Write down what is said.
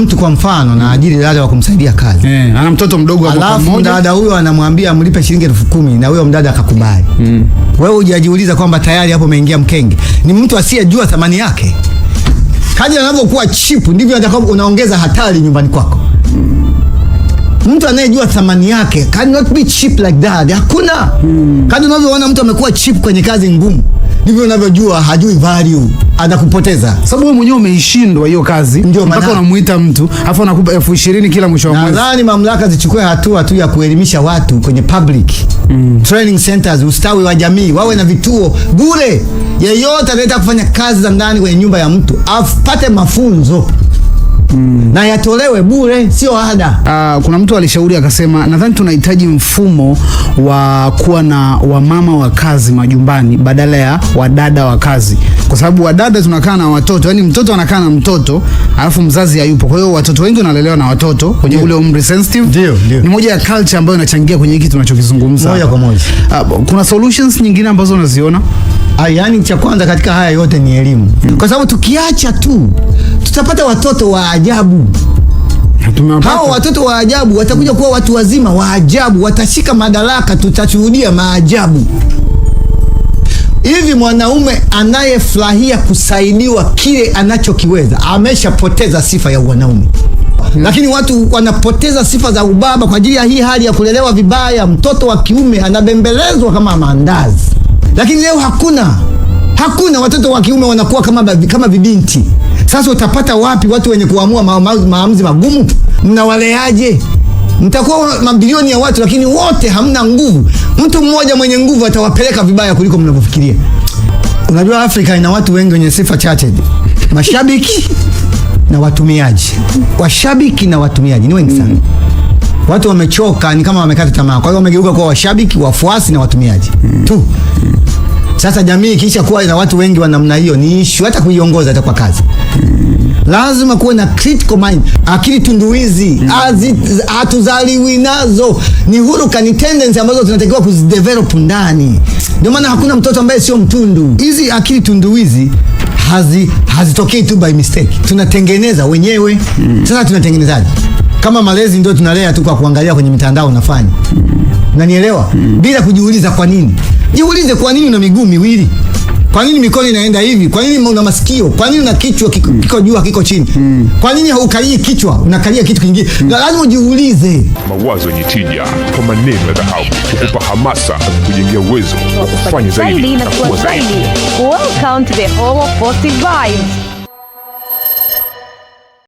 Mtu kwa mfano na ajiri dada wa kumsaidia kazi. Ana mtoto mdogo hapo mmoja. Alafu dada huyo anamwambia mlipe shilingi 10,000 na huyo mdada akakubali. Wewe hujajiuliza kwamba tayari hapo umeingia mkenge. Ni mtu asiyejua thamani yake. Kadri anavyokuwa cheap ndivyo unaongeza hatari nyumbani kwako. Mtu anayejua thamani yake cannot be cheap like that. Hakuna. Kadri unavyoona mtu amekuwa cheap kwenye kazi ngumu, ndivyo unavyojua hajui value, anakupoteza. Sababu wewe mwenyewe umeishindwa hiyo kazi, mpaka unamuita mtu afu anakupa 20,000 kila mwisho wa mwezi. Nadhani mamlaka zichukue hatua tu ya kuelimisha watu kwenye public training centers, ustawi wa jamii, wawe na vituo bure. Yeyote anataka kufanya kazi za ndani kwenye nyumba ya mtu apate mafunzo. Na yatolewe bure, sio ada. Kuna mtu alishauri akasema, nadhani tunahitaji mfumo wa kuwa na wamama wa kazi majumbani badala ya wadada wa kazi, kwa sababu wadada tunakaa na watoto, yani mtoto anakaa na mtoto alafu mzazi hayupo. Kwa hiyo watoto wengi wanalelewa na watoto kwenye ule umri sensitive. Ndio. Ni moja ya culture ambayo inachangia kwenye hiki tunachokizungumza moja kwa moja. Kuna solutions nyingine ambazo unaziona? Yani cha kwanza katika haya yote ni elimu. Kwa sababu tukiacha tu tutapata watoto wa ajabu. Hao watoto wa ajabu watakuja kuwa watu wazima wa ajabu, watashika madaraka, tutashuhudia maajabu. Hivi mwanaume anayefurahia kusaidiwa kile anachokiweza ameshapoteza sifa ya wanaume. Lakini watu wanapoteza sifa za ubaba kwa ajili ya hii hali ya kulelewa vibaya. Mtoto wa kiume anabembelezwa kama maandazi. Lakini leo hakuna watoto wa kiume wanakuwa kama vibinti. Sasa utapata wapi watu wenye kuamua maamuzi magumu? Mnawaleaje? Mtakuwa mabilioni ya watu lakini wote hamna nguvu. Mtu mmoja mwenye nguvu atawapeleka vibaya kuliko mnavyofikiria. Unajua Afrika ina watu wengi wenye sifa chache. Mashabiki na watumiaji. Washabiki na watumiaji ni wengi sana. Watu wamechoka, ni kama wamekata tamaa. Kwa hiyo wamegeuka kwa washabiki, wafuasi na watumiaji tu. Sasa jamii kisha kuwa na watu wengi wa namna hiyo ni issue hata kuiongoza hata kwa kazi. Lazima kuwe na critical mind. Akili tunduizi hatuzaliwi nazo, ni huruka, ni tendency ambazo tunatakiwa kuzidevelop ndani. Ndio maana hakuna mtoto ambaye sio mtundu. Hizi akili tunduizi hazitokei tu by mistake, tunatengeneza wenyewe. Sasa tunatengenezaje? Kama malezi ndio tunalea tu kwa kuangalia kwenye mitandao unafanya. Unanielewa? Bila kujiuliza kwa nini. Jiulize kwa nini una miguu miwili? Kwa nini mikono inaenda hivi? Kwa nini una masikio? Kwa nini una kichwa kiko juu kiko chini? Kwa nini haukalii kichwa, unakalia kitu kingine? Lazima ujiulize. Mawazo yenye tija kwa maneno ya dhahabu kukupa hamasa kujengea uwezo wa kufanya zaidi na kuwa zaidi. Welcome to the Hall of Positive Vibes.